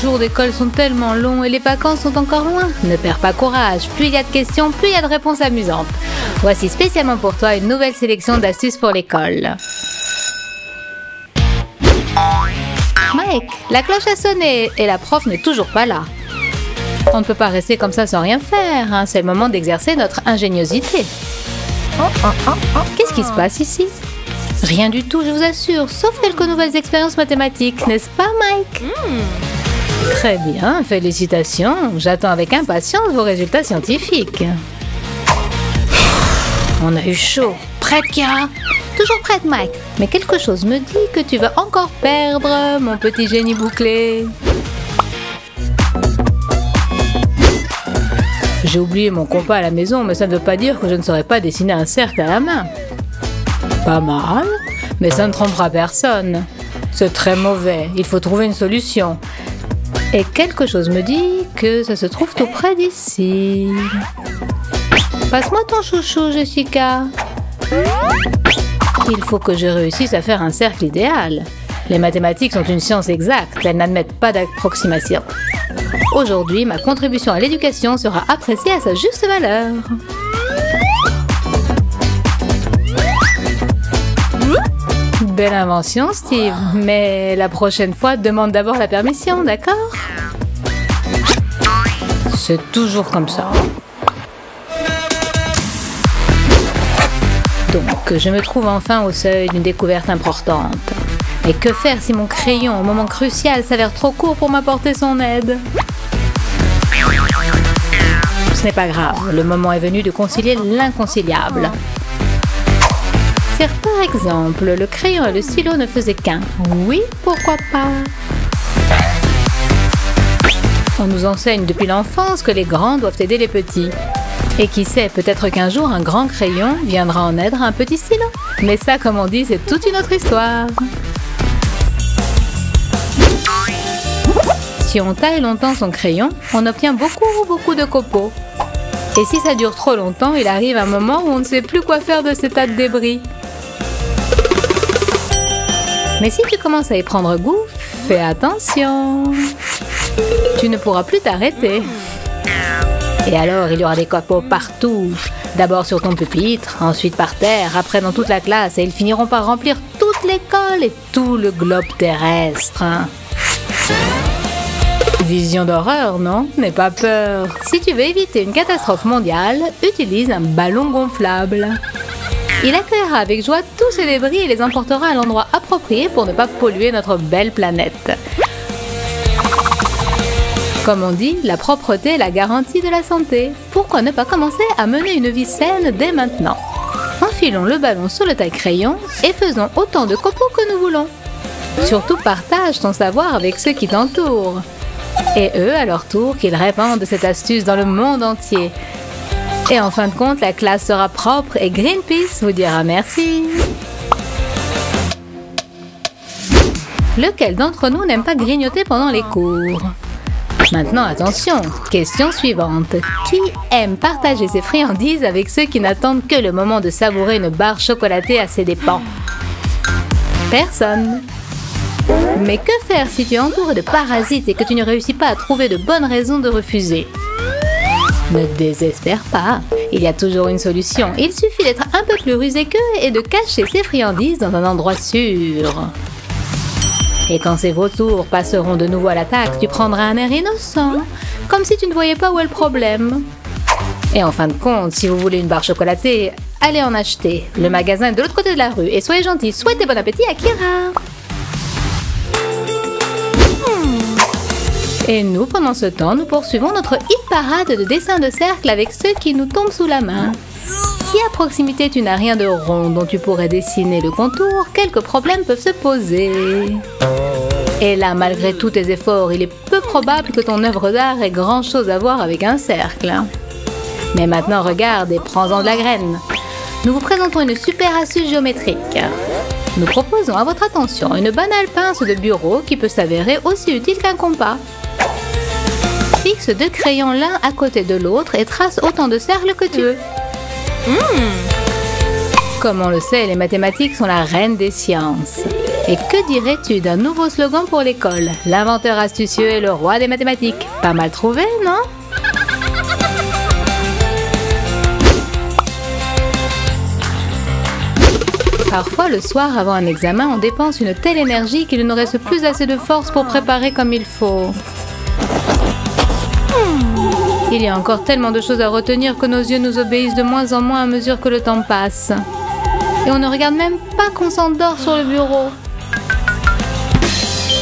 jours d'école sont tellement longs et les vacances sont encore loin. Ne perds pas courage, plus il y a de questions, plus il y a de réponses amusantes. Voici spécialement pour toi une nouvelle sélection d'astuces pour l'école. Mike, la cloche a sonné et la prof n'est toujours pas là. On ne peut pas rester comme ça sans rien faire, hein. C'est le moment d'exercer notre ingéniosité. Qu'est-ce qui se passe ici? Rien du tout, je vous assure, sauf quelques nouvelles expériences mathématiques, n'est-ce pas, Mike? Très bien, félicitations. J'attends avec impatience vos résultats scientifiques. On a eu chaud. Prête, Kira? Toujours prête, Mike. Mais quelque chose me dit que tu vas encore perdre, mon petit génie bouclé. J'ai oublié mon compas à la maison, mais ça ne veut pas dire que je ne saurais pas dessiner un cercle à la main. Pas mal, mais ça ne trompera personne. C'est très mauvais, il faut trouver une solution. Et quelque chose me dit que ça se trouve tout près d'ici. Passe-moi ton chouchou, Jessica. Il faut que je réussisse à faire un cercle idéal. Les mathématiques sont une science exacte, elles n'admettent pas d'approximation. Aujourd'hui, ma contribution à l'éducation sera appréciée à sa juste valeur. Belle invention, Steve. Mais la prochaine fois, demande d'abord la permission, d'accord? C'est toujours comme ça. Donc, je me trouve enfin au seuil d'une découverte importante. Et que faire si mon crayon, au moment crucial, s'avère trop court pour m'apporter son aide? Ce n'est pas grave, le moment est venu de concilier l'inconciliable. Si par exemple, le crayon et le stylo ne faisaient qu'un, oui, pourquoi pas? On nous enseigne depuis l'enfance que les grands doivent aider les petits. Et qui sait, peut-être qu'un jour, un grand crayon viendra en aide à un petit stylo. Mais ça, comme on dit, c'est toute une autre histoire. Si on taille longtemps son crayon, on obtient beaucoup de copeaux. Et si ça dure trop longtemps, il arrive un moment où on ne sait plus quoi faire de ces tas de débris. Mais si tu commences à y prendre goût, fais attention. Tu ne pourras plus t'arrêter. Et alors, il y aura des copeaux partout. D'abord sur ton pupitre, ensuite par terre, après dans toute la classe. Et ils finiront par remplir toute l'école et tout le globe terrestre. Vision d'horreur, non? N'aie pas peur. Si tu veux éviter une catastrophe mondiale, utilise un ballon gonflable. Il accueillera avec joie tous ces débris et les emportera à l'endroit approprié pour ne pas polluer notre belle planète. Comme on dit, la propreté est la garantie de la santé. Pourquoi ne pas commencer à mener une vie saine dès maintenant? Enfilons le ballon sur le taille-crayon et faisons autant de copeaux que nous voulons. Surtout partage ton savoir avec ceux qui t'entourent. Et eux, à leur tour, qu'ils répandent cette astuce dans le monde entier. Et en fin de compte, la classe sera propre et Greenpeace vous dira merci. Lequel d'entre nous n'aime pas grignoter pendant les cours? Maintenant, attention, question suivante. Qui aime partager ses friandises avec ceux qui n'attendent que le moment de savourer une barre chocolatée à ses dépens? Personne. Mais que faire si tu es entouré de parasites et que tu ne réussis pas à trouver de bonnes raisons de refuser? Ne désespère pas, il y a toujours une solution. Il suffit d'être un peu plus rusé qu'eux et de cacher ses friandises dans un endroit sûr. Et quand ces vautours passeront de nouveau à l'attaque, tu prendras un air innocent, comme si tu ne voyais pas où est le problème. Et en fin de compte, si vous voulez une barre chocolatée, allez en acheter. Le magasin est de l'autre côté de la rue. Et soyez gentils, souhaitez bon appétit à Kira. Et nous, pendant ce temps, nous poursuivons notre hit-parade de dessins de cercle avec ceux qui nous tombent sous la main. Si à proximité tu n'as rien de rond dont tu pourrais dessiner le contour, quelques problèmes peuvent se poser. Et là, malgré tous tes efforts, il est peu probable que ton œuvre d'art ait grand-chose à voir avec un cercle. Mais maintenant, regarde et prends-en de la graine. Nous vous présentons une super astuce géométrique. Nous proposons à votre attention une banale pince de bureau qui peut s'avérer aussi utile qu'un compas. Fixe deux crayons l'un à côté de l'autre et trace autant de cercles que tu veux. Comme on le sait, les mathématiques sont la reine des sciences. Et que dirais-tu d'un nouveau slogan pour l'école? L'inventeur astucieux est le roi des mathématiques. Pas mal trouvé, non? Parfois, le soir avant un examen, on dépense une telle énergie qu'il ne nous reste plus assez de force pour préparer comme il faut. Il y a encore tellement de choses à retenir que nos yeux nous obéissent de moins en moins à mesure que le temps passe. Et on ne regarde même pas qu'on s'endort sur le bureau.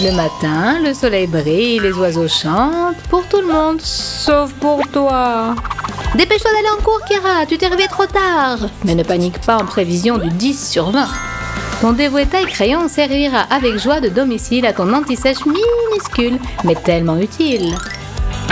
Le matin, le soleil brille, les oiseaux chantent, pour tout le monde, sauf pour toi. Dépêche-toi d'aller en cours, Kira, tu t'es réveillée trop tard. Mais ne panique pas en prévision du 10 sur 20. Ton dévoué taille-crayon servira avec joie de domicile à ton anti-sèche minuscule, mais tellement utile.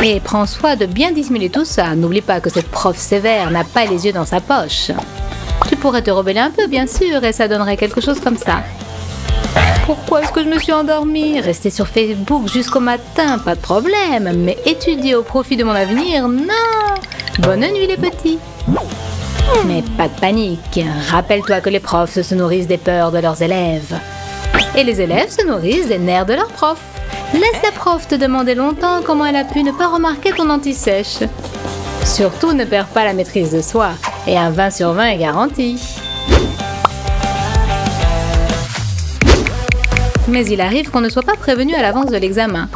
Et prends soin de bien dissimuler tout ça. N'oublie pas que cette prof sévère n'a pas les yeux dans sa poche. Tu pourrais te rebeller un peu, bien sûr, et ça donnerait quelque chose comme ça. Pourquoi est-ce que je me suis endormie? Rester sur Facebook jusqu'au matin, pas de problème. Mais étudier au profit de mon avenir, non! Bonne nuit, les petits! Mais pas de panique. Rappelle-toi que les profs se nourrissent des peurs de leurs élèves. Et les élèves se nourrissent des nerfs de leurs profs. Laisse la prof te demander longtemps comment elle a pu ne pas remarquer ton anti-sèche. Surtout, ne perds pas la maîtrise de soi. Et un 20 sur 20 est garanti. Mais il arrive qu'on ne soit pas prévenu à l'avance de l'examen.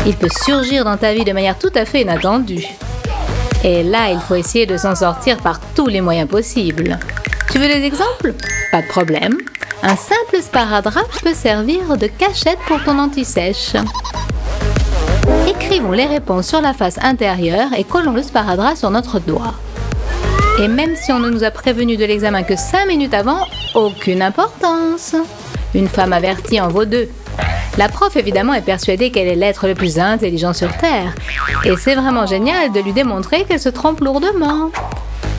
Il peut surgir dans ta vie de manière tout à fait inattendue. Et là, il faut essayer de s'en sortir par tous les moyens possibles. Tu veux des exemples? Pas de problème. Un simple sparadrap peut servir de cachette pour ton anti-sèche. Écrivons les réponses sur la face intérieure et collons le sparadrap sur notre doigt. Et même si on ne nous a prévenu de l'examen que 5 minutes avant, aucune importance. Une femme avertie en vaut 2. La prof, évidemment, est persuadée qu'elle est l'être le plus intelligent sur Terre. Et c'est vraiment génial de lui démontrer qu'elle se trompe lourdement.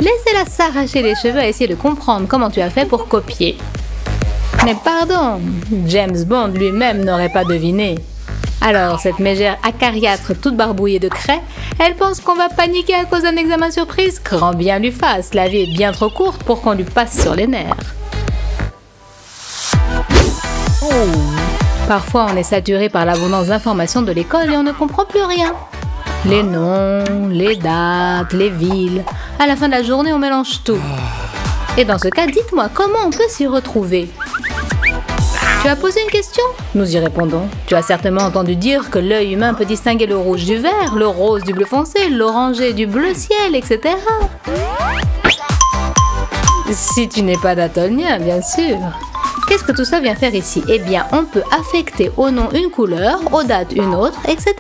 Laissez-la s'arracher les cheveux à essayer de comprendre comment tu as fait pour copier. Mais pardon, James Bond lui-même n'aurait pas deviné. Alors, cette mégère acariâtre toute barbouillée de craie, elle pense qu'on va paniquer à cause d'un examen surprise? Grand bien lui fasse, la vie est bien trop courte pour qu'on lui passe sur les nerfs. Parfois, on est saturé par l'abondance d'informations de l'école et on ne comprend plus rien. Les noms, les dates, les villes. À la fin de la journée, on mélange tout. Et dans ce cas, dites-moi, comment on peut s'y retrouver? Tu as posé une question? Nous y répondons. Tu as certainement entendu dire que l'œil humain peut distinguer le rouge du vert, le rose du bleu foncé, l'orangé du bleu ciel, etc. Si tu n'es pas daltonien, bien sûr. Qu'est-ce que tout ça vient faire ici? Eh bien, on peut affecter au nom une couleur, aux dates une autre, etc.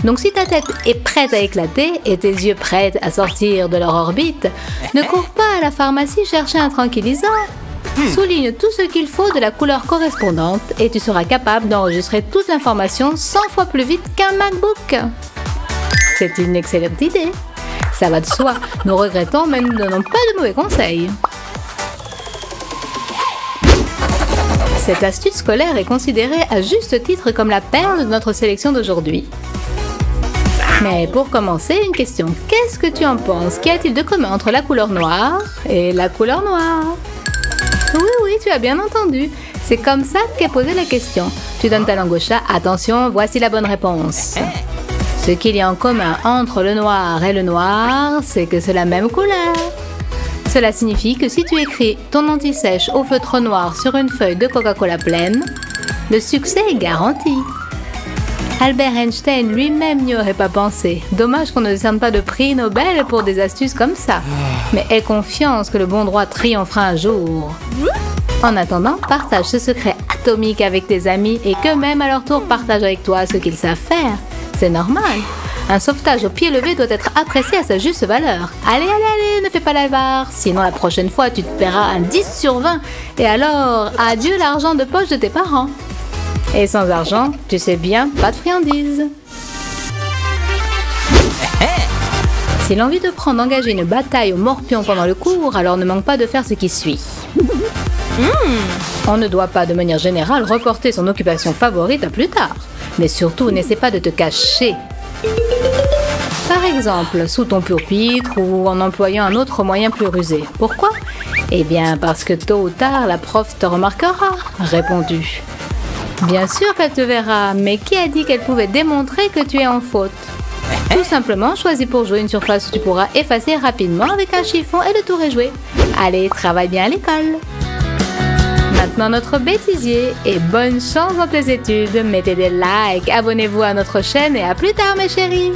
Donc si ta tête est prête à éclater et tes yeux prêts à sortir de leur orbite, ne cours pas à la pharmacie chercher un tranquillisant. Souligne tout ce qu'il faut de la couleur correspondante et tu seras capable d'enregistrer toute l'information 100 fois plus vite qu'un MacBook. C'est une excellente idée. Ça va de soi, nous regrettons mais nous ne donnons pas de mauvais conseils. Cette astuce scolaire est considérée à juste titre comme la perle de notre sélection d'aujourd'hui. Mais pour commencer, une question. Qu'est-ce que tu en penses? Qu'y a-t-il de commun entre la couleur noire et la couleur noire? Oui, tu as bien entendu. C'est comme ça qu'est posée la question. Tu donnes ta langue au chat. Attention, voici la bonne réponse. Ce qu'il y a en commun entre le noir et le noir, c'est que c'est la même couleur. Cela signifie que si tu écris ton anti-sèche au feutre noir sur une feuille de Coca-Cola pleine, le succès est garanti. Albert Einstein lui-même n'y aurait pas pensé. Dommage qu'on ne décerne pas de prix Nobel pour des astuces comme ça. Mais aie confiance que le bon droit triomphera un jour. En attendant, partage ce secret atomique avec tes amis et qu'eux-mêmes à leur tour partagent avec toi ce qu'ils savent faire. C'est normal. Un sauvetage au pied levé doit être apprécié à sa juste valeur. Allez, ne fais pas l'avare. Sinon, la prochaine fois, tu te paieras un 10 sur 20. Et alors, adieu l'argent de poche de tes parents. Et sans argent, tu sais bien, pas de friandises. Si l'envie te prend d'engager une bataille au morpion pendant le cours, alors ne manque pas de faire ce qui suit. On ne doit pas, de manière générale, reporter son occupation favorite à plus tard. Mais surtout, n'essaie pas de te cacher. Par exemple, sous ton pupitre ou en employant un autre moyen plus rusé. Pourquoi? Eh bien, parce que tôt ou tard, la prof te remarquera, répondu. Bien sûr qu'elle te verra, mais qui a dit qu'elle pouvait démontrer que tu es en faute? Tout simplement, choisis pour jouer une surface où tu pourras effacer rapidement avec un chiffon et le tour est joué. Allez, travaille bien à l'école. Maintenant notre bêtisier et bonne chance dans tes études. Mettez des likes, abonnez-vous à notre chaîne et à plus tard mes chéris.